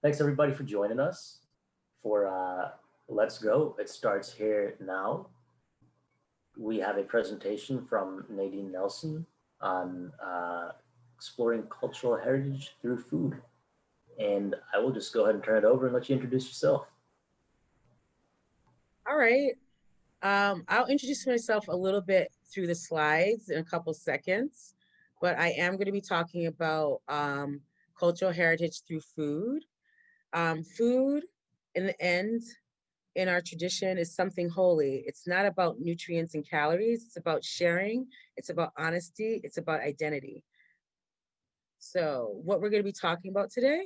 Thanks everybody for joining us for Let's Go. It starts here now. We have a presentation from Nadine Nelson on exploring cultural heritage through food. And I will just go ahead and turn it over and let you introduce yourself. All right. I'll introduce myself a little bit through the slides in a couple seconds, but I am going to be talking about cultural heritage through food. Food, in the end, in our tradition, is something holy. It's not about nutrients and calories. It's about sharing. It's about honesty. It's about identity. So what we're going to be talking about today,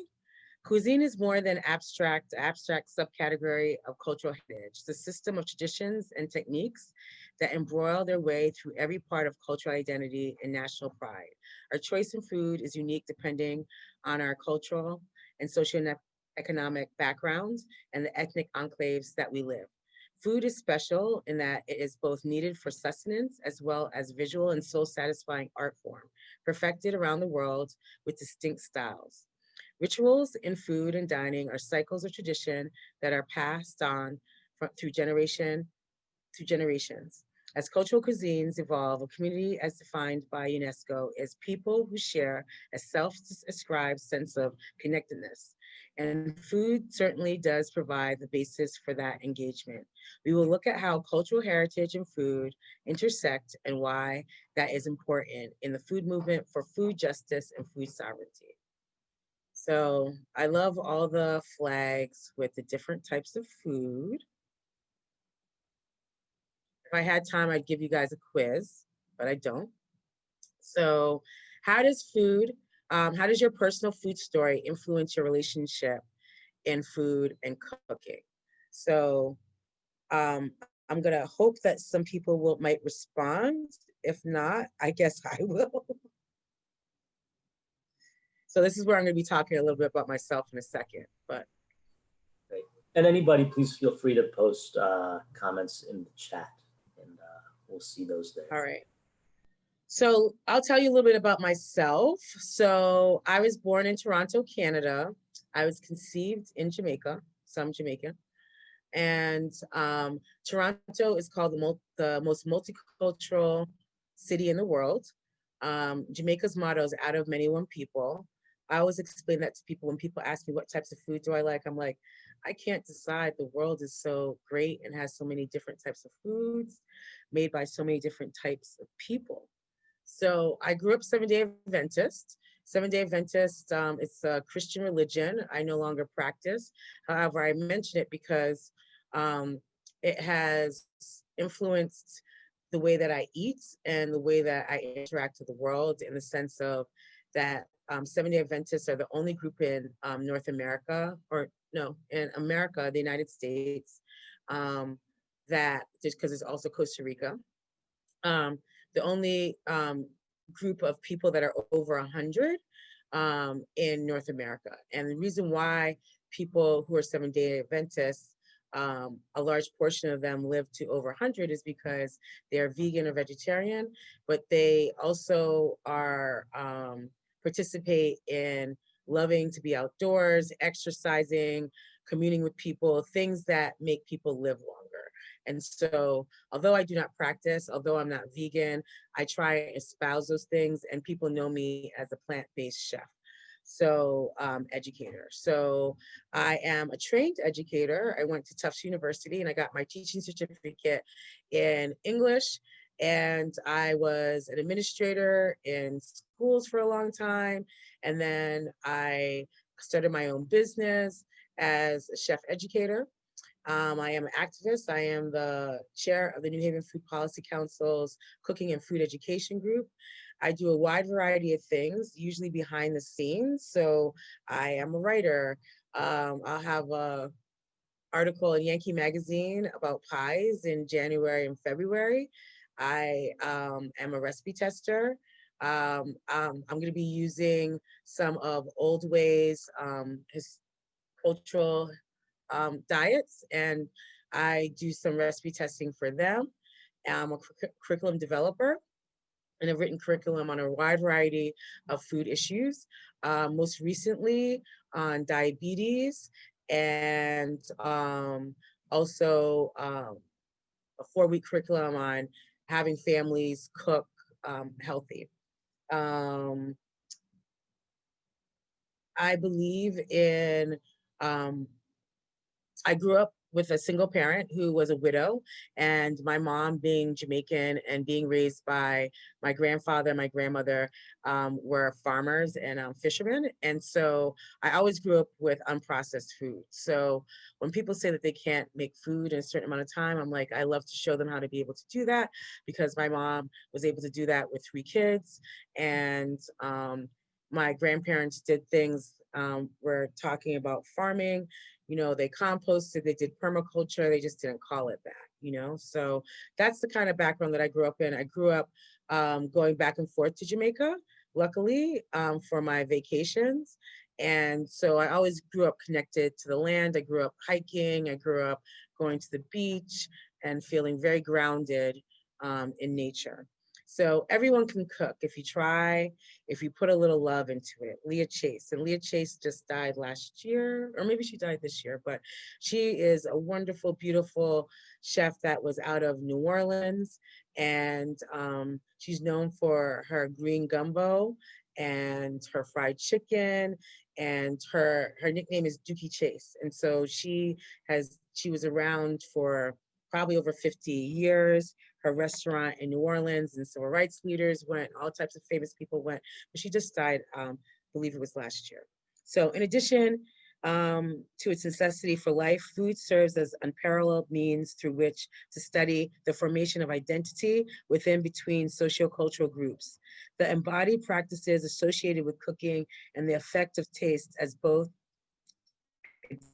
cuisine is more than abstract subcategory of cultural heritage. It's a system of traditions and techniques that embroil their way through every part of cultural identity and national pride. Our choice in food is unique depending on our cultural and socioeconomic backgrounds and the ethnic enclaves that we live. Food is special in that it is both needed for sustenance as well as visual and soul-satisfying art form, perfected around the world with distinct styles. Rituals in food and dining are cycles of tradition that are passed on through generations. As cultural cuisines evolve, a community as defined by UNESCO is people who share a self-ascribed sense of connectedness. And food certainly does provide the basis for that engagement. We will look at how cultural heritage and food intersect and why that is important in the food movement for food justice and food sovereignty. So I love all the flags with the different types of food. If I had time, I'd give you guys a quiz, but I don't. So how does your personal food story influence your relationship in food and cooking? So I'm gonna hope that some people might respond. If not, I guess I will. So this is where I'm going to be talking a little bit about myself in a second. But Great. And anybody, please feel free to post comments in the chat, and we'll see those there. All right. So I'll tell you a little bit about myself. So I was born in Toronto, Canada. I was conceived in Jamaica, so I'm Jamaican. And Toronto is called the most multicultural city in the world. Jamaica's motto is out of many, one people. I always explain that to people when people ask me what types of food do I like. I'm like, I can't decide. The world is so great and has so many different types of foods made by so many different types of people. So I grew up Seventh-day Adventist. Seventh-day Adventist, it's a Christian religion. I no longer practice. However, I mention it because it has influenced the way that I eat and the way that I interact with the world, in the sense of that Seventh-day Adventists are the only group in North America, or no, in America, the United States, that, just because it's also Costa Rica, the only group of people that are over 100 in North America. And the reason why people who are Seventh-day Adventists, a large portion of them live to over 100, is because they're vegan or vegetarian, but they also are participate in loving to be outdoors, exercising, communing with people, things that make people live longer. And so, although I do not practice, although I'm not vegan, I try and espouse those things, and people know me as a plant-based chef. So educator. So I am a trained educator. I went to Tufts University and I got my teaching certificate in English. And I was an administrator in schools for a long time. And then I started my own business as a chef educator. I am an activist. I am the chair of the New Haven Food Policy Council's Cooking and Food Education Group. I do a wide variety of things, usually behind the scenes. So I am a writer. I'll have an article in Yankee Magazine about pies in January and February. I am a recipe tester. I'm going to be using some of Old Way's cultural diets, and I do some recipe testing for them. I'm a curriculum developer, and I've written curriculum on a wide variety of food issues. Most recently, on diabetes, and also a 4-week curriculum on having families cook healthy. Um, I believe in, I grew up with a single parent who was a widow, and my mom being Jamaican and being raised by my grandfather and my grandmother were farmers and fishermen. And so I always grew up with unprocessed food. So when people say that they can't make food in a certain amount of time, I'm like, I love to show them how to be able to do that, because my mom was able to do that with 3 kids. And my grandparents did things, we're talking about farming, you know, they composted, they did permaculture, they just didn't call it that, you know? So that's the kind of background that I grew up in. I grew up going back and forth to Jamaica, luckily, for my vacations. And so I always grew up connected to the land. I grew up hiking, I grew up going to the beach and feeling very grounded in nature. So everyone can cook if you try, if you put a little love into it. Leah Chase, and Leah Chase just died last year, or maybe she died this year, but she is a wonderful, beautiful chef that was out of New Orleans. And she's known for her green gumbo and her fried chicken, and her nickname is Dookie Chase. And so she was around for probably over 50 years. Her restaurant in New Orleans, and civil rights leaders went, all types of famous people went, but she just died, I believe it was last year. So in addition to its necessity for life, food serves as unparalleled means through which to study the formation of identity within between sociocultural groups. The embodied practices associated with cooking and the effect of taste as both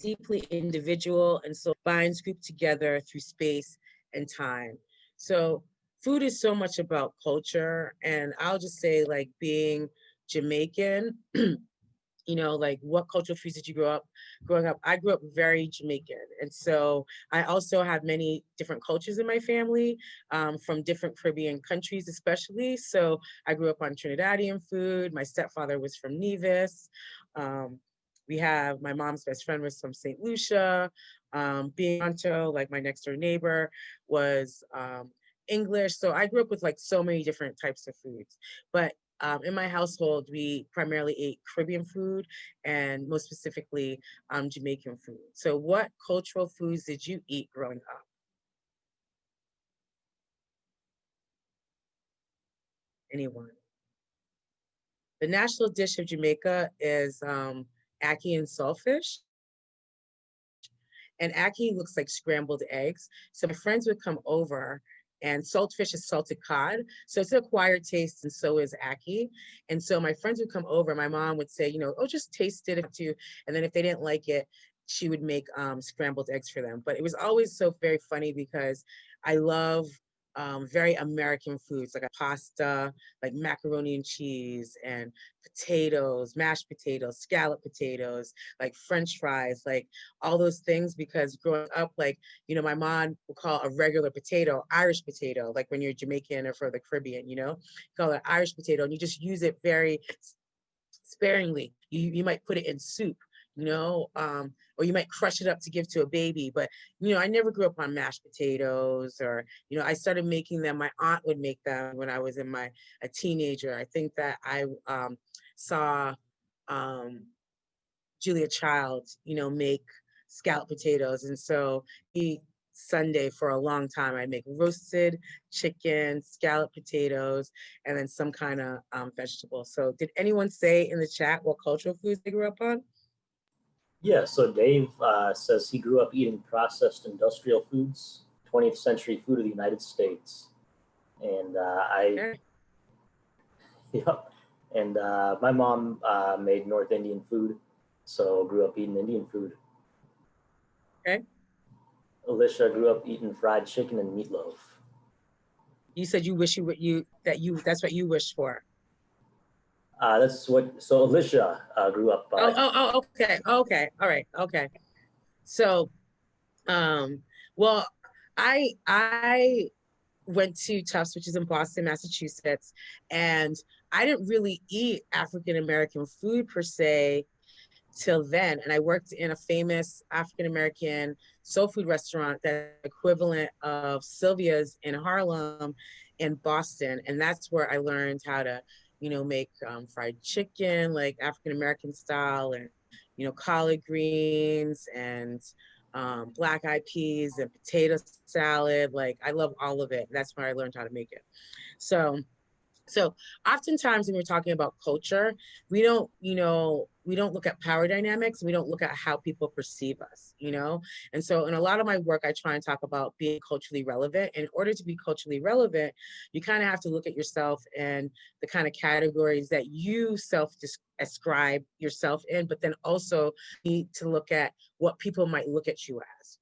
deeply individual and so binds group together through space and time. So food is so much about culture. And I'll just say, like, being Jamaican, you know, like, what cultural foods did you grow up growing up? I grew up very Jamaican. And so I also have many different cultures in my family, from different Caribbean countries, especially. So I grew up on Trinidadian food. My stepfather was from Nevis. We have, my mom's best friend was from St. Lucia. Being Toronto, like my next door neighbor was English. So I grew up with like so many different types of foods. But in my household, we primarily ate Caribbean food, and most specifically, Jamaican food. So what cultural foods did you eat growing up? Anyone? The national dish of Jamaica is ackee and saltfish. And ackee looks like scrambled eggs. So my friends would come over, and saltfish is salted cod. So it's an acquired taste, and so is ackee. And so my friends would come over. My mom would say, you know, oh, just taste it if you. And then if they didn't like it, she would make scrambled eggs for them. But it was always so very funny because I love very American foods, like a pasta, like macaroni and cheese, and potatoes, mashed potatoes, scallop potatoes, like French fries, like all those things. Because growing up, like, you know, my mom would call a regular potato Irish potato, like when you're Jamaican or from the Caribbean, you know, you call it Irish potato, and you just use it very sparingly. You might put it in soup, you know, or you might crush it up to give to a baby. But, you know, I never grew up on mashed potatoes, or, you know, I started making them. My aunt would make them when I was a teenager. I think that I saw Julia Child, you know, make scalloped potatoes. And so Sunday for a long time, I make roasted chicken, scalloped potatoes, and then some kind of vegetable. So did anyone say in the chat what cultural foods they grew up on? Yeah, so Dave says he grew up eating processed industrial foods, 20th century food of the United States. And Okay. yeah, and my mom made North Indian food, so grew up eating Indian food. Okay. Alicia grew up eating fried chicken and meatloaf. You said you wish that's what you wish for. So Alicia grew up. Okay. Okay. All right. Okay. So, well, I went to Tufts, which is in Boston, Massachusetts, and I didn't really eat African American food per se till then. And I worked in a famous African-American soul food restaurant that's equivalent of Sylvia's in Harlem in Boston. And that's where I learned how to, make fried chicken, like African-American style, and, collard greens and black eyed peas and potato salad. Like I love all of it. That's where I learned how to make it. So so oftentimes when we're talking about culture, we don't look at power dynamics. We don't look at how people perceive us. And so in a lot of my work, I try and talk about being culturally relevant. In order to be culturally relevant, you kind of have to look at yourself and the kind of categories that you ascribe yourself in, but then also need to look at what people might look at you as.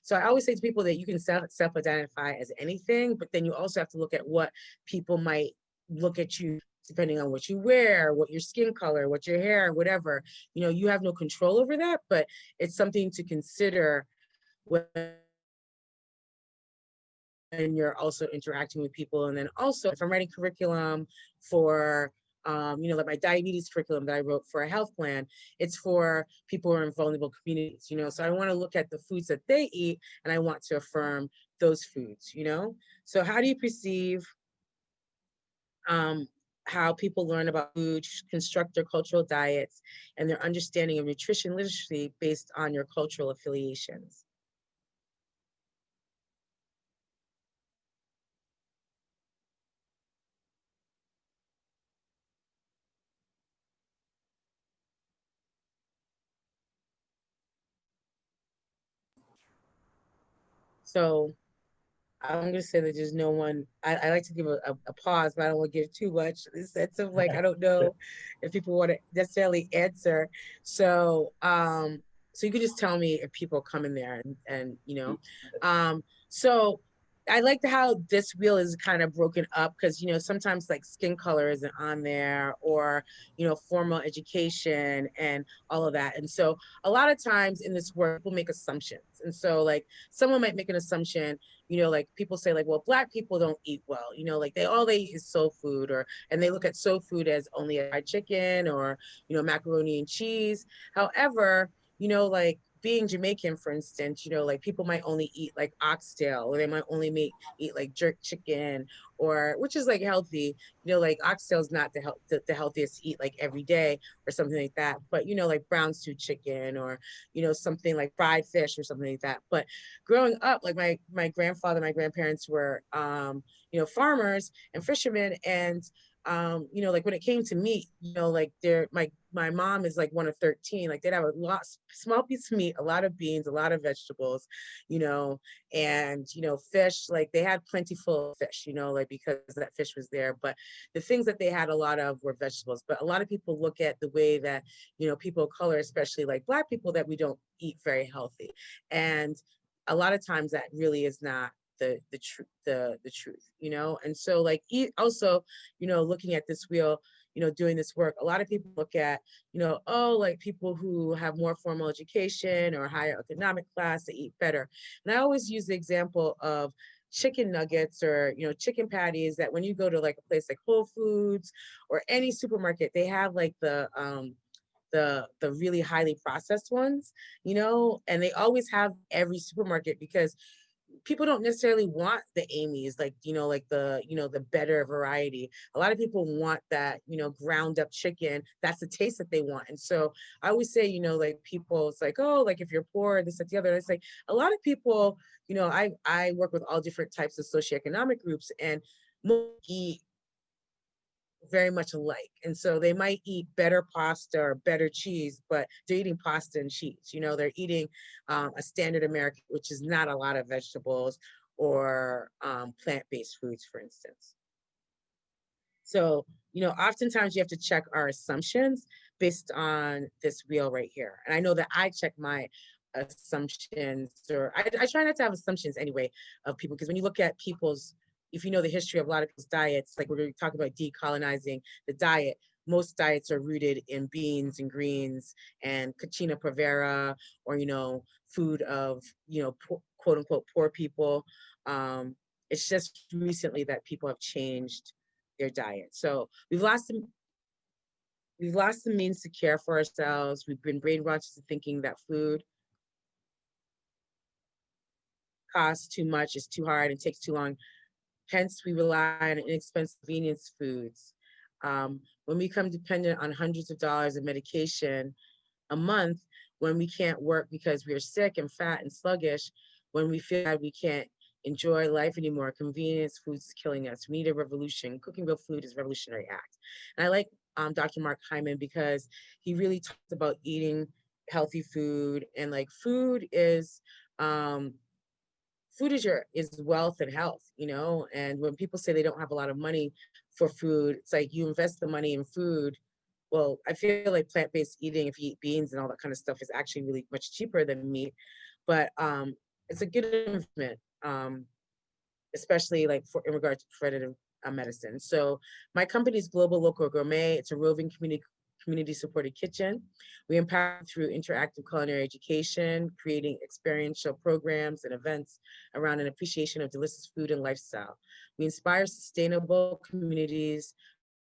So I always say to people that you can self-identify as anything, but then you also have to look at what people might look at you depending on what you wear, what your skin color, what your hair, whatever. You have no control over that, but it's something to consider when you're also interacting with people. And then also, if I'm writing curriculum for like my diabetes curriculum that I wrote for a health plan, it's for people who are in vulnerable communities. So I want to look at the foods that they eat, and I want to affirm those foods. So how do you perceive how people learn about food, construct their cultural diets, and their understanding of nutrition literacy based on your cultural affiliations? So I'm going to say that there's no one. I like to give a pause, but I don't want to give too much in the sense of like, I don't know if people want to necessarily answer. So you could just tell me if people come in there so I like how this wheel is kind of broken up because, sometimes like skin color isn't on there, or, formal education and all of that. And so a lot of times in this work, people make assumptions. And so like someone might make an assumption, like people say like, well, Black people don't eat well, like all they eat is soul food, and they look at soul food as only a fried chicken or, macaroni and cheese. However, like being Jamaican, for instance, like people might only eat like oxtail, or they might only eat like jerk chicken, or which is like healthy, like oxtail is not the healthiest to eat like every day or something like that. But, like brown stew chicken, or, something like fried fish or something like that. But growing up, like my grandfather, my grandparents were, farmers and fishermen. And like when it came to meat, like my mom is like one of 13. Like they'd have small piece of meat, a lot of beans, a lot of vegetables, and fish. Like they had plentiful fish, like because that fish was there. But the things that they had a lot of were vegetables. But a lot of people look at the way that people of color, especially like Black people, that we don't eat very healthy, and a lot of times that really is not the truth. And so like also looking at this wheel, doing this work, a lot of people look at like people who have more formal education or higher economic class, they eat better. And I always use the example of chicken nuggets or chicken patties, that when you go to like a place like Whole Foods or any supermarket, they have like the really highly processed ones, and they always have every supermarket, because people don't necessarily want the Amy's, like, like the better variety. A lot of people want that, ground up chicken. That's the taste that they want. And so I always say, like people, it's like, oh, like if you're poor, this, that, the other. And it's like a lot of people, I work with all different types of socioeconomic groups, and most eat very much alike. And so they might eat better pasta or better cheese, but they're eating pasta and cheese. They're eating a standard American, which is not a lot of vegetables or plant-based foods, for instance. So, oftentimes you have to check our assumptions based on this wheel right here. And I know that I check my assumptions, or I try not to have assumptions anyway of people, because when you look at people's, if you know the history of a lot of people's diets, like we're going to talk about decolonizing the diet, most diets are rooted in beans and greens and cucina povera, or, food of, quote unquote, poor people. It's just recently that people have changed their diet. So we've lost we've lost the means to care for ourselves. We've been brainwashed into thinking that food costs too much, is too hard, and takes too long. Hence, we rely on inexpensive convenience foods. When we become dependent on hundreds of dollars of medication a month, when we can't work because we are sick and fat and sluggish, when we feel that we can't enjoy life anymore, convenience foods is killing us. We need a revolution. Cooking real food is a revolutionary act. And I like Dr. Mark Hyman because he really talks about eating healthy food, and like um, food is wealth and health, you know. And when people say they don't have a lot of money for food, it's like you invest the money in food. Well, I feel like plant-based eating, if you eat beans and all that kind of stuff, is actually really much cheaper than meat. But it's a good investment, especially like for in regards to preventative medicine. So my company is Global Local Gourmet. It's a roving community supported kitchen. We empower through interactive culinary education, creating experiential programs and events around an appreciation of delicious food and lifestyle. We inspire sustainable communities,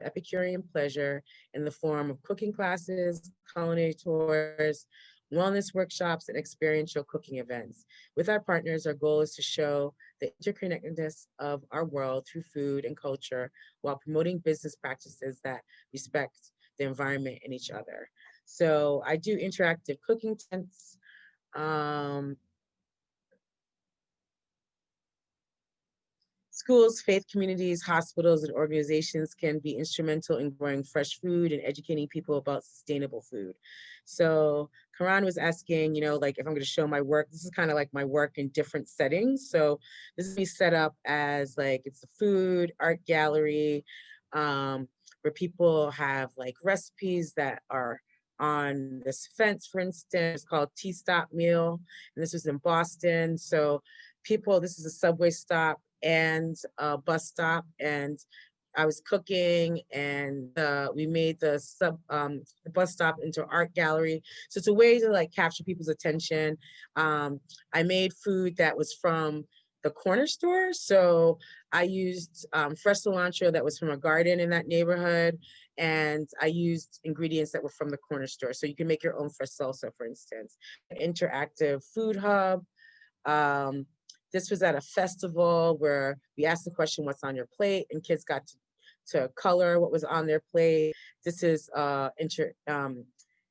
Epicurean pleasure in the form of cooking classes, culinary tours, wellness workshops, and experiential cooking events. With our partners, our goal is to show the interconnectedness of our world through food and culture while promoting business practices that respect the environment and each other. So I do interactive cooking tents. Um, Schools, faith communities, hospitals, and organizations can be instrumental in growing fresh food and educating people about sustainable food. So Karan was asking, you know, like if I'm going to show my work, this is kind of like my work in different settings. So this is me set up as like, it's a food art gallery, where people have like recipes that are on this fence, for instance. It's called Tea Stop Meal. And this was in Boston. So people, this is a subway stop and a bus stop, and I was cooking, and we made the bus stop into an art gallery. So it's a way to like capture people's attention. I made food that was from the corner store. So I used fresh cilantro that was from a garden in that neighborhood, and I used ingredients that were from the corner store. So you can make your own fresh salsa, for instance. Interactive food hub. Um, this was at a festival where we asked the question, what's on your plate? And kids got to color what was on their plate. This is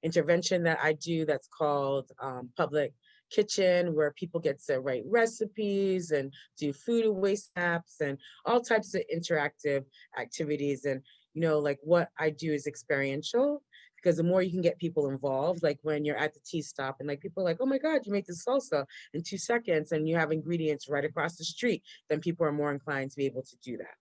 intervention that I do that's called Public Kitchen, where people get to write recipes and do food waste maps and all types of interactive activities. And, you know, like what I do is experiential, because the more you can get people involved, like when you're at the tea stop and like people are like, oh my God, you make this salsa in 2 seconds and you have ingredients right across the street, then people are more inclined to be able to do that.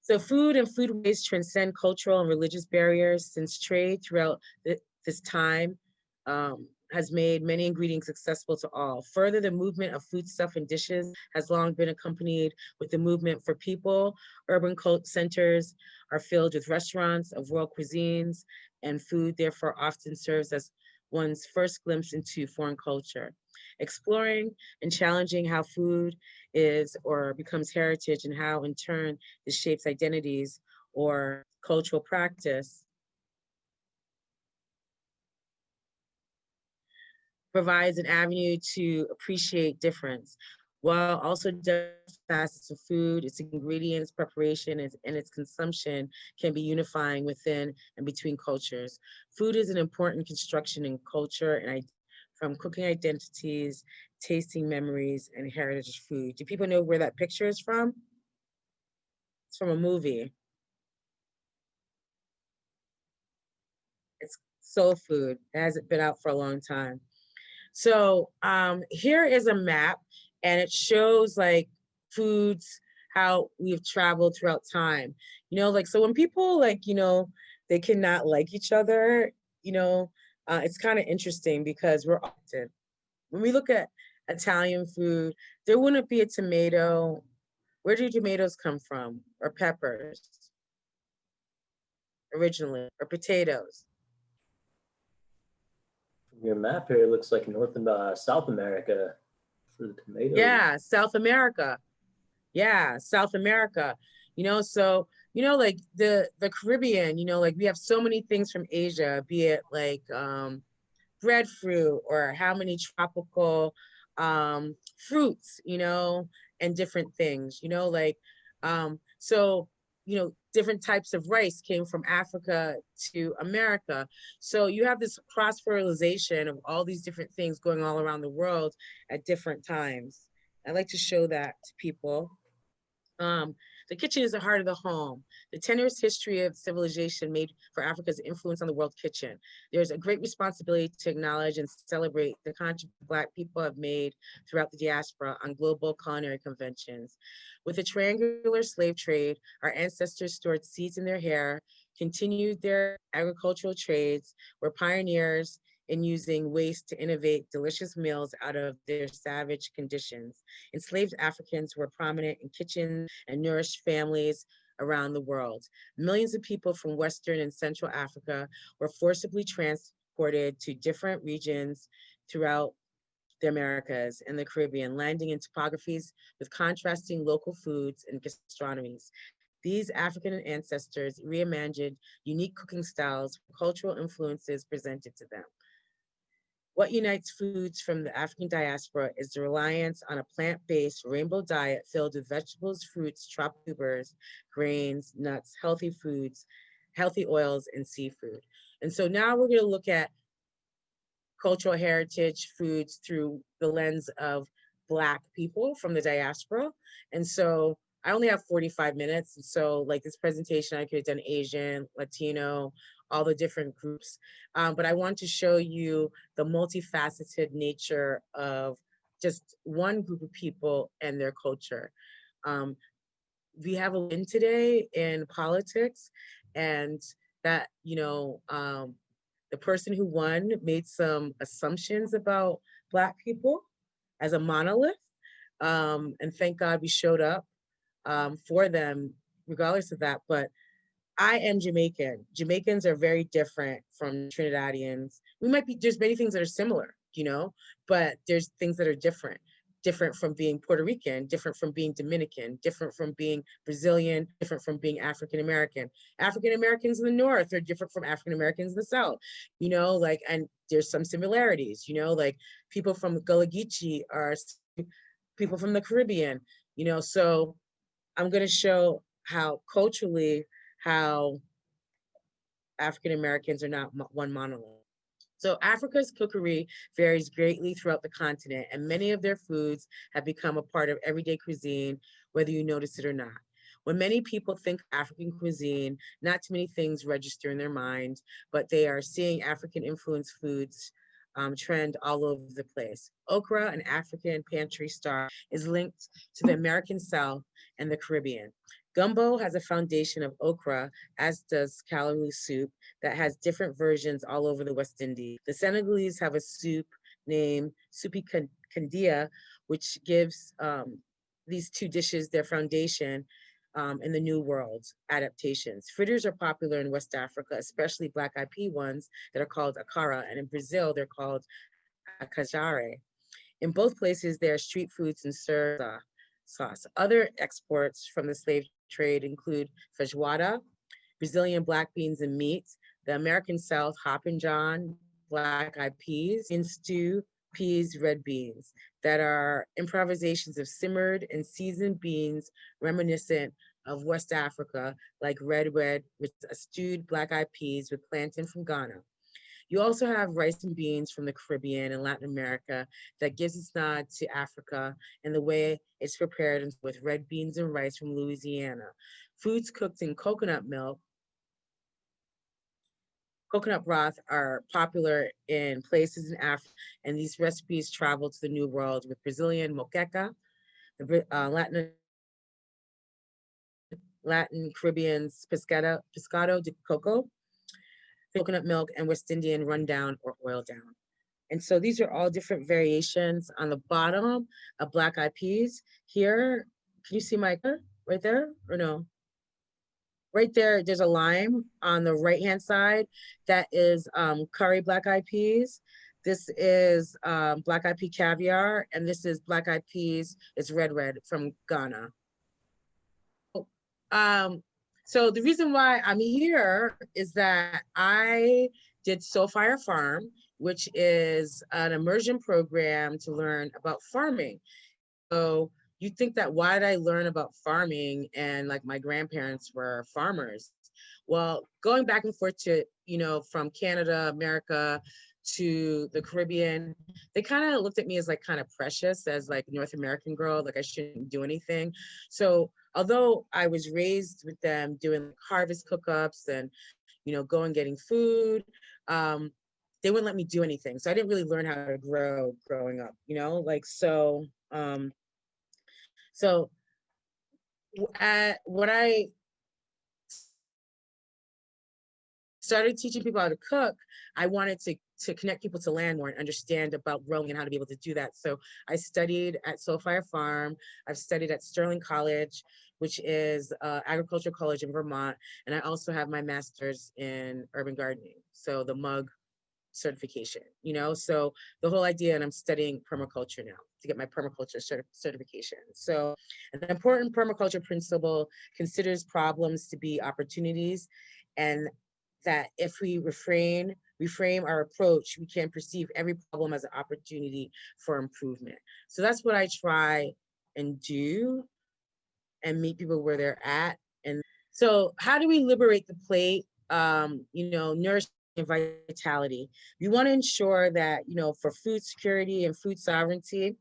So food and food waste transcend cultural and religious barriers, since trade throughout this time has made many ingredients accessible to all. Further, the movement of foodstuff and dishes has long been accompanied with the movement for people. Urban cult centers are filled with restaurants of world cuisines, and food therefore often serves as one's first glimpse into foreign culture. Exploring and challenging how food is or becomes heritage, and how in turn this shapes identities or cultural practice, provides an avenue to appreciate difference, while also facets of food, its ingredients, preparation, and its consumption can be unifying within and between cultures. Food is an important construction in culture, and from cooking identities, tasting memories, and heritage food. Do people know where that picture is from? It's from a movie. It's Soul Food. It hasn't been out for a long time. So here is a map, and it shows like foods, how we've traveled throughout time. You know, like, so when people like, you know, they cannot like each other, you know, it's kind of interesting because we're often, when we look at Italian food, there wouldn't be a tomato. Where do tomatoes come from? Or peppers originally, or potatoes? Your map here looks like North and South America for the tomatoes. Yeah, South America. Yeah, South America. You know, so like the Caribbean, like we have so many things from Asia, be it like breadfruit or how many tropical fruits, and different things, like so different types of rice came from Africa to America. So you have this cross fertilization of all these different things going all around the world at different times. I like to show that to people. Um, the kitchen is the heart of the home. The tenuous history of civilization made for Africa's influence on the world kitchen. There's a great responsibility to acknowledge and celebrate the contribution Black people have made throughout the diaspora on global culinary conventions. With the triangular slave trade, our ancestors stored seeds in their hair, continued their agricultural trades, were pioneers in using waste to innovate delicious meals out of their savage conditions. Enslaved Africans were prominent in kitchens and nourished families around the world. Millions of people from Western and Central Africa were forcibly transported to different regions throughout the Americas and the Caribbean, landing in topographies with contrasting local foods and gastronomies. These African ancestors reimagined unique cooking styles, cultural influences presented to them. What unites foods from the African diaspora is the reliance on a plant-based rainbow diet filled with vegetables, fruits, tropical tubers, grains, nuts, healthy foods, healthy oils, and seafood. And so now we're going to look at cultural heritage foods through the lens of Black people from the diaspora. And so I only have 45 minutes. And so like this presentation, I could have done Asian, Latino, all the different groups. But I want to show you the multifaceted nature of just one group of people and their culture. We have a win today in politics, and that, the person who won made some assumptions about Black people as a monolith. And thank God we showed up for them regardless of that. But I am Jamaican. Jamaicans are very different from Trinidadians. There's many things that are similar, but there's things that are different. Different from being Puerto Rican, different from being Dominican, different from being Brazilian, different from being African American. African Americans in the North are different from African Americans in the South, and there's some similarities, like people from Gullah Geechee are people from the Caribbean, so I'm going to show how culturally, how African Americans are not one monolith. So Africa's cookery varies greatly throughout the continent, and many of their foods have become a part of everyday cuisine, whether you notice it or not. When many people think African cuisine, not too many things register in their mind, but they are seeing African influenced foods trend all over the place. Okra, an African pantry star, is linked to the American South and the Caribbean. Gumbo has a foundation of okra, as does callaloo soup, that has different versions all over the West Indies. The Senegalese have a soup named Soupi Kandia, which gives these two dishes their foundation in the New World adaptations. Fritters are popular in West Africa, especially Black eyed pea ones that are called akara, and in Brazil, they're called akajare. In both places, there are street foods and served sauce. Other exports from the slave trade include feijoada, Brazilian black beans and meat, the American South, hoppin' john, black eyed peas, and stew, peas, red beans, that are improvisations of simmered and seasoned beans reminiscent of West Africa, like red, with a stewed black eyed peas with plantain from Ghana. You also have rice and beans from the Caribbean and Latin America that gives its nod to Africa and the way it's prepared with red beans and rice from Louisiana. Foods cooked in coconut milk, coconut broth, are popular in places in Africa, and these recipes travel to the New World with Brazilian moqueca, the Latin Caribbean's pescado de coco, coconut milk, and West Indian rundown or oil down. And so these are all different variations on the bottom of black eyed peas. Here, can you see my right there or no? Right there, there's a lime on the right-hand side. That is curry black eyed peas. This is black eyed pea caviar, and this is black eyed peas. It's red from Ghana. So the reason why I'm here is that I did Soul Fire Farm, which is an immersion program to learn about farming. So you think that why did I learn about farming, and like my grandparents were farmers? Well, going back and forth to, from Canada, America to the Caribbean, they kind of looked at me as like kind of precious, as like North American girl, like I shouldn't do anything. So although I was raised with them doing harvest cook-ups and, going getting food, they wouldn't let me do anything. So I didn't really learn how to grow growing up, so when I started teaching people how to cook, I wanted to connect people to land more and understand about growing and how to be able to do that. So I studied at Soulfire Farm. I've studied at Sterling College, which is agricultural college in Vermont. And I also have my master's in urban gardening. So the MUG certification, so the whole idea, and I'm studying permaculture now to get my permaculture certification. So an important permaculture principle considers problems to be opportunities, and that if we reframe our approach, we can perceive every problem as an opportunity for improvement. So that's what I try and do, and meet people where they're at. And so how do we liberate the plate? Nourish and vitality. We want to ensure that, for food security and food sovereignty,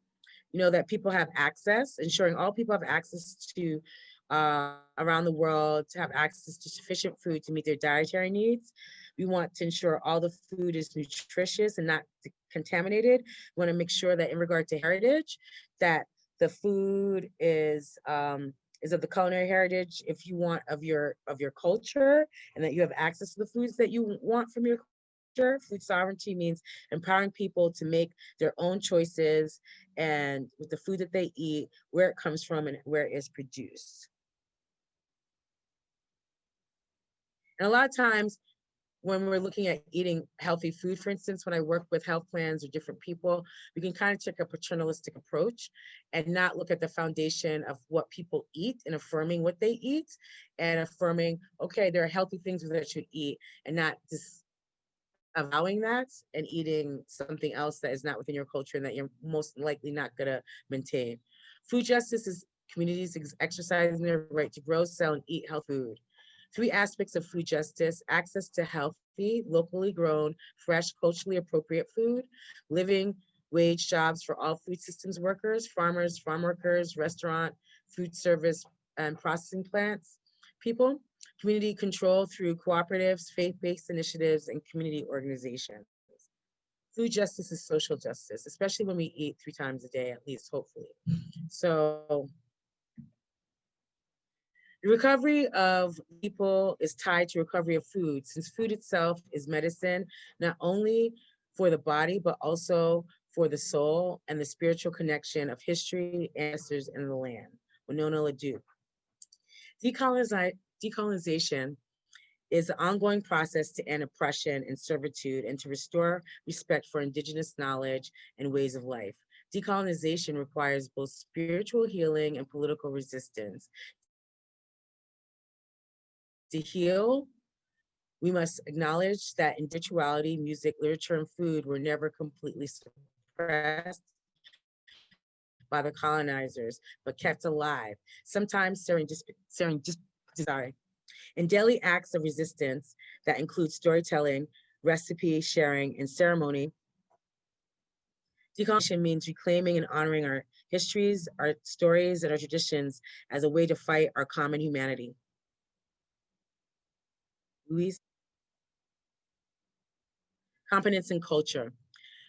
that people have access, ensuring all people have access to around the world, to have access to sufficient food to meet their dietary needs. We want to ensure all the food is nutritious and not contaminated. We want to make sure that in regard to heritage, that the food is of the culinary heritage, if you want, of your culture, and that you have access to the foods that you want from your culture. Food sovereignty means empowering people to make their own choices and with the food that they eat, where it comes from and where it is produced. And a lot of times when we're looking at eating healthy food, for instance, when I work with health plans or different people, we can kind of take a paternalistic approach and not look at the foundation of what people eat and affirming what they eat, and affirming, okay, there are healthy things that you should eat, and not just allowing that and eating something else that is not within your culture and that you're most likely not going to maintain. Food justice is communities exercising their right to grow, sell, and eat healthy food. 3 aspects of food justice: access to healthy, locally grown, fresh, culturally appropriate food, living wage jobs for all food systems workers, farmers, farm workers, restaurant, food service, and processing plants people, community control through cooperatives, faith-based initiatives, and community organizations. Food justice is social justice, especially when we eat 3 times a day, at least, hopefully. So the recovery of people is tied to recovery of food, since food itself is medicine, not only for the body, but also for the soul and the spiritual connection of history, ancestors, and the land. Winona LaDuke. Decolonization is an ongoing process to end oppression and servitude and to restore respect for indigenous knowledge and ways of life. Decolonization requires both spiritual healing and political resistance. To heal, we must acknowledge that individuality, music, literature, and food were never completely suppressed by the colonizers, but kept alive, sometimes in daily acts of resistance that include storytelling, recipe sharing, and ceremony. Decolonization means reclaiming and honoring our histories, our stories, and our traditions as a way to fight our common humanity. Louise. Competence in culture.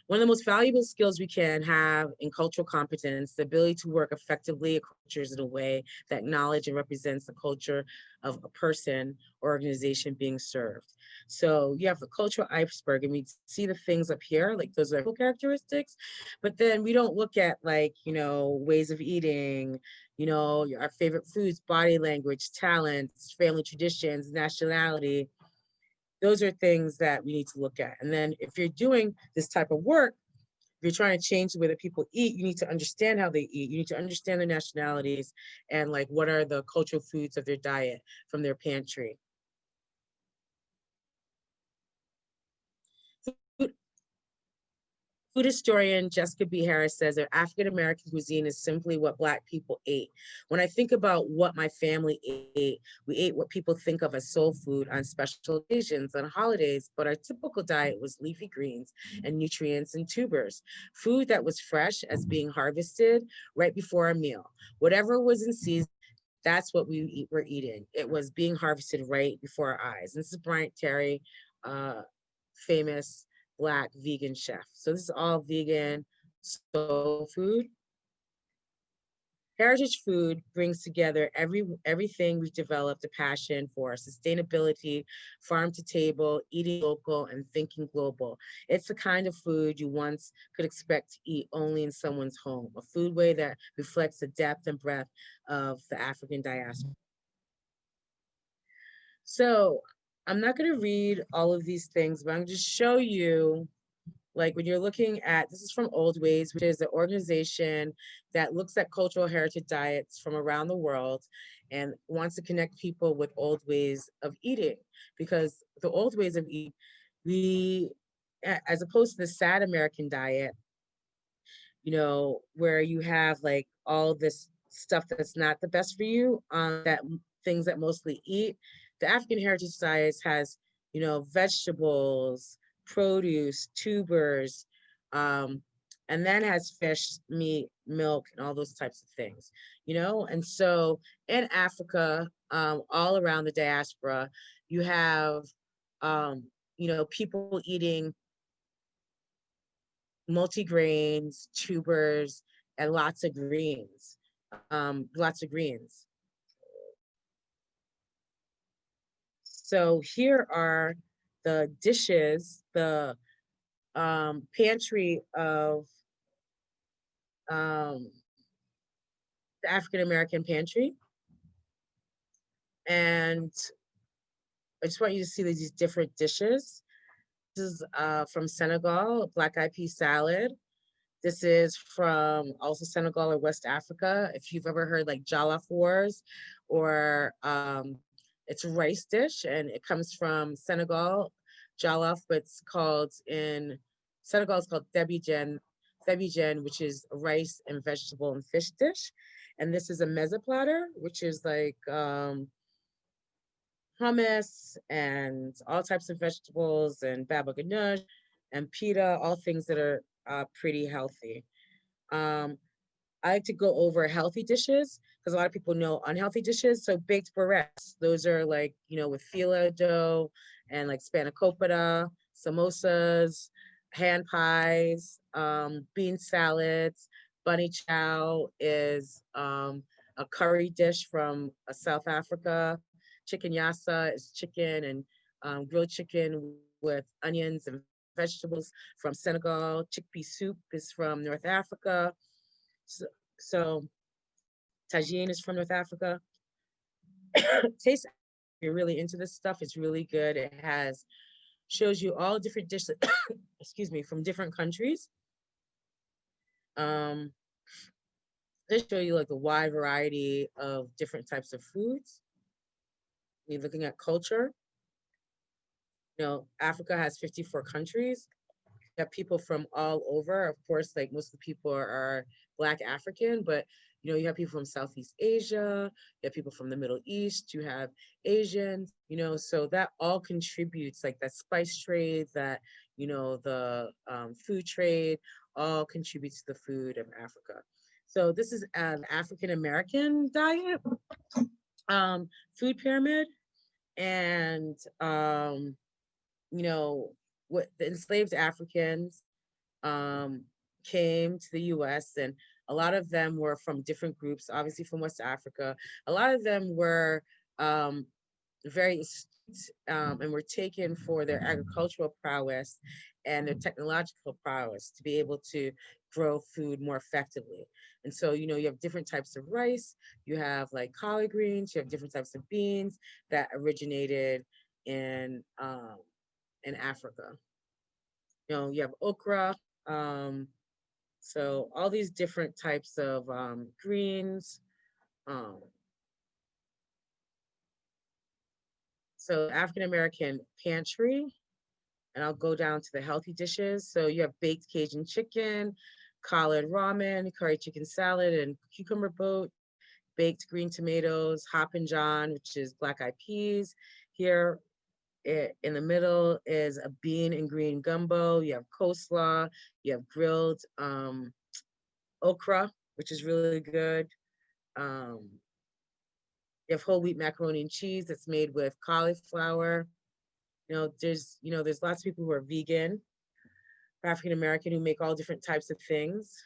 One of the most valuable skills we can have in cultural competence, the ability to work effectively across cultures in a way that acknowledges and represents the culture of a person or organization being served. So you have the cultural iceberg, and we see the things up here, like those are characteristics, but then we don't look at, like, ways of eating, our favorite foods, body language, talents, family traditions, nationality. Those are things that we need to look at. And then if you're doing this type of work, you're trying to change the way that people eat, you need to understand how they eat. You need to understand their nationalities and like what are the cultural foods of their diet from their pantry. Food historian Jessica B. Harris says that African American cuisine is simply what Black people ate. When I think about what my family ate, we ate what people think of as soul food on special occasions, on holidays, but our typical diet was leafy greens and nutrients and tubers. Food that was fresh as being harvested right before a meal. Whatever was in season, that's what were eating. It was being harvested right before our eyes. This is Bryant Terry, famous Black vegan chef. So this is all vegan soul food. Heritage food brings together everything we've developed a passion for: sustainability, farm to table, eating local, and thinking global. It's the kind of food you once could expect to eat only in someone's home, a foodway that reflects the depth and breadth of the African diaspora. So I'm not going to read all of these things, but I'm going to show you, like when you're looking at, this is from Old Ways, which is an organization that looks at cultural heritage diets from around the world and wants to connect people with old ways of eating. Because the old ways of eating, as opposed to the sad American diet, where you have like all this stuff that's not the best for you, that things that mostly eat, the African heritage diet has, vegetables, produce, tubers, and then has fish, meat, milk, and all those types of things, And so in Africa, all around the diaspora, you have, people eating multi-grains, tubers, and lots of greens. So here are the dishes, the pantry of the African American pantry. And I just want you to see these different dishes. This is from Senegal, black eyed pea salad. This is from also Senegal or West Africa. If you've ever heard like jollof wars, or it's a rice dish and it comes from Senegal, jollof, but it's called in Senegal, it's called Debijen, which is a rice and vegetable and fish dish. And this is a meze platter, which is like hummus and all types of vegetables and baba ganoush and pita, all things that are pretty healthy. I like to go over healthy dishes because a lot of people know unhealthy dishes. So baked barrettes, those are like, with phyllo dough and like spanakopita, samosas, hand pies, bean salads. Bunny chow is a curry dish from South Africa. Chicken yassa is chicken and grilled chicken with onions and vegetables from Senegal. Chickpea soup is from North Africa. So tagine is from North Africa. Taste, if you're really into this stuff, it's really good. It shows you all different dishes, excuse me, from different countries. They show you like a wide variety of different types of foods. You're looking at culture. Africa has 54 countries. You have people from all over. Of course, like most of the people are Black African, but you have people from Southeast Asia, you have people from the Middle East, you have Asians, so that all contributes, like that spice trade, that, the food trade, all contributes to the food of Africa. So this is an African American diet, food pyramid, and, what the enslaved Africans came to the US, and a lot of them were from different groups, obviously from West Africa. A lot of them were very astute, and were taken for their agricultural prowess and their technological prowess to be able to grow food more effectively. And so, you have different types of rice, you have like collard greens, you have different types of beans that originated in Africa. You have okra, So all these different types of greens. So African-American pantry, and I'll go down to the healthy dishes. So you have baked Cajun chicken, collard ramen, curry chicken salad, and cucumber boat, baked green tomatoes, Hoppin' John, which is black-eyed peas. Here in the middle is a bean and green gumbo. You have coleslaw. You have grilled okra, which is really good. You have whole wheat macaroni and cheese that's made with cauliflower. There's lots of people who are vegan, African American, who make all different types of things.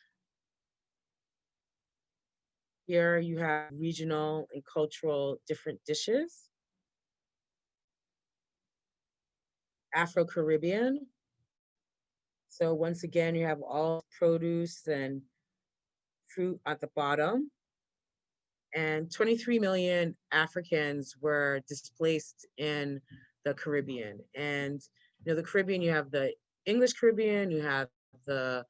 Here you have regional and cultural different dishes. Afro-Caribbean. So once again, you have all produce and fruit at the bottom. And 23 million Africans were displaced in the Caribbean. And the Caribbean, you have the English Caribbean, you have the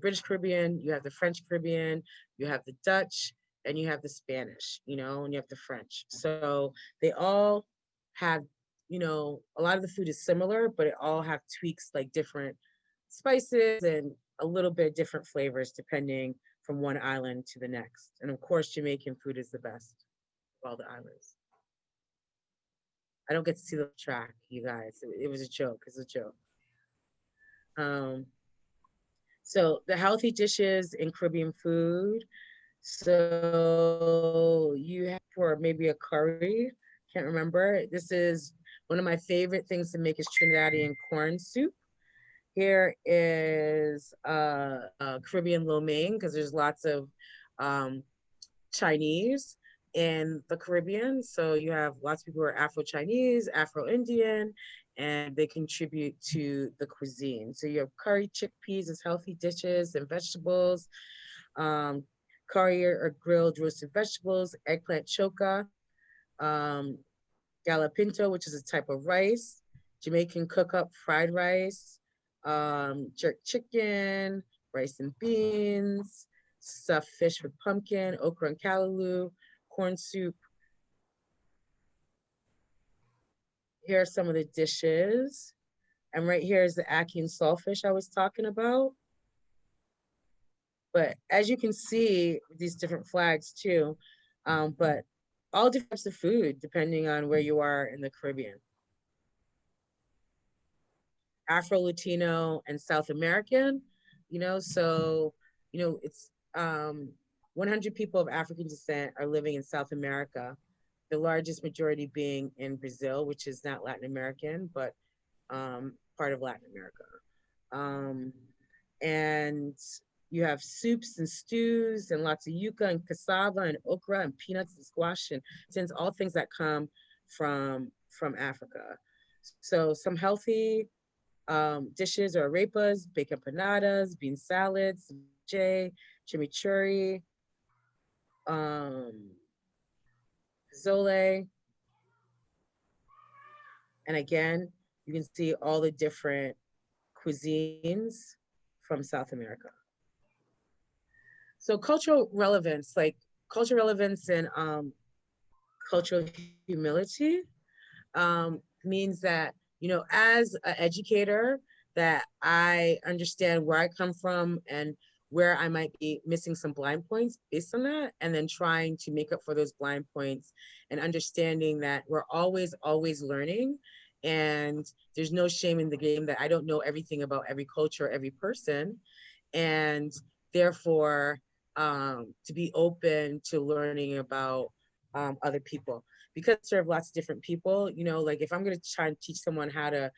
British Caribbean, you have the French Caribbean, you have the Dutch, and you have the Spanish, and you have the French. So they all have, a lot of the food is similar, but it all have tweaks, like different spices and a little bit different flavors depending from one island to the next. And of course, Jamaican food is the best of all the islands. I don't get to see the track, you guys. It was a joke. It's a joke. So the healthy dishes in Caribbean food. So you have for maybe a curry. Can't remember. This is one of my favorite things to make is Trinidadian corn soup. Here is Caribbean lo mein, because there's lots of Chinese in the Caribbean. So you have lots of people who are Afro-Chinese, Afro-Indian, and they contribute to the cuisine. So you have curry chickpeas as healthy dishes and vegetables, curry or grilled roasted vegetables, eggplant choka, galapinto, which is a type of rice, Jamaican cook-up fried rice, jerk chicken, rice and beans, stuffed fish with pumpkin, okra and callaloo, corn soup. Here are some of the dishes. And right here is the ackee and saltfish I was talking about. But as you can see, these different flags too, but all different types of food depending on where you are in the Caribbean. Afro-Latino and South American, so, it's 100 people of African descent are living in South America, the largest majority being in Brazil, which is not Latin American, but part of Latin America. And you have soups and stews and lots of yuca and cassava and okra and peanuts and squash and since all things that come from Africa. So some healthy dishes are arepas, baked empanadas, bean salads, chimichurri, pozole. And again, you can see all the different cuisines from South America. So cultural relevance and cultural humility means that, as an educator, that I understand where I come from and where I might be missing some blind points based on that, and then trying to make up for those blind points and understanding that we're always learning, and there's no shame in the game that I don't know everything about every culture, every person, and therefore to be open to learning about other people, because I serve lots of different people. Like if I'm going to try and teach someone how to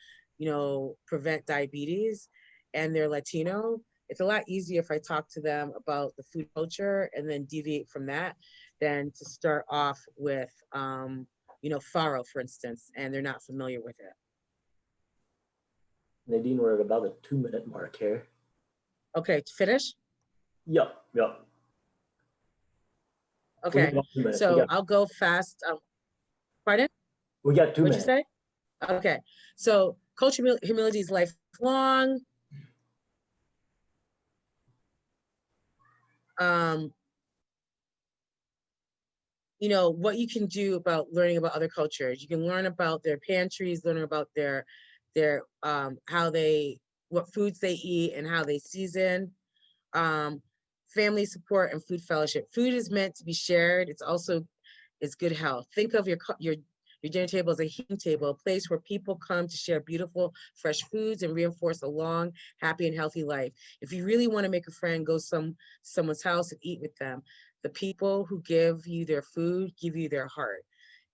prevent diabetes and they're Latino, it's a lot easier if I talk to them about the food culture and then deviate from that than to start off with farro, for instance, and they're not familiar with it. Nadine, we're at about a 2-minute mark here. Okay, to finish? Yep. Okay, so I'll go fast. Pardon? We got 2 minutes. What'd you say? Okay, so cultural humility is lifelong. you know, what you can do about learning about other cultures. You can learn about their pantries, learning about their how they, what foods they eat and how they season. Um, family support and food fellowship. Food is meant to be shared. It's also, it's good health. Think of your dinner table as a healing table, a place where people come to share beautiful, fresh foods and reinforce a long, happy, and healthy life. If you really want to make a friend, go someone's house and eat with them. The people who give you their food give you their heart.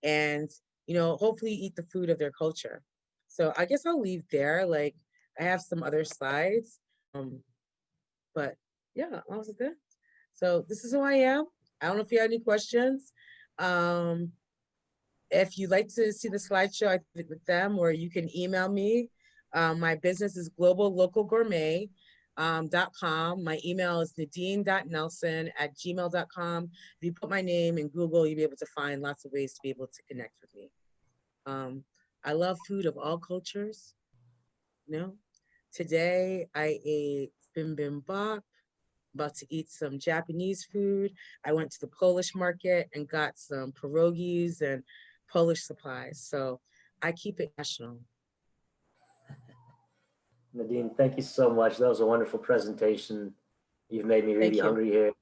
And, you know, hopefully eat the food of their culture. So I guess I'll leave there. Like, I have some other slides. But yeah, that was good. So this is who I am. I don't know if you have any questions. If you'd like to see the slideshow, I did with them, or you can email me. My business is Global Local Gourmet. .com. My email is nadine.nelson@gmail.com. If you put my name in Google, you'll be able to find lots of ways to be able to connect with me. I love food of all cultures. You know, today I ate bibimbap, about to eat some Japanese food. I went to the Polish market and got some pierogies and Polish supplies. So I keep it national. Nadine, thank you so much. That was a wonderful presentation. You've made me really Thank you. hungry here.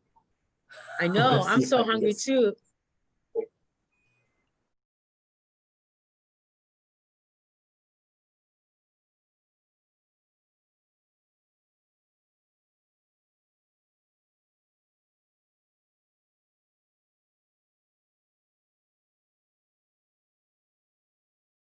I I'm gonna know, I'm see if so I can hungry get too.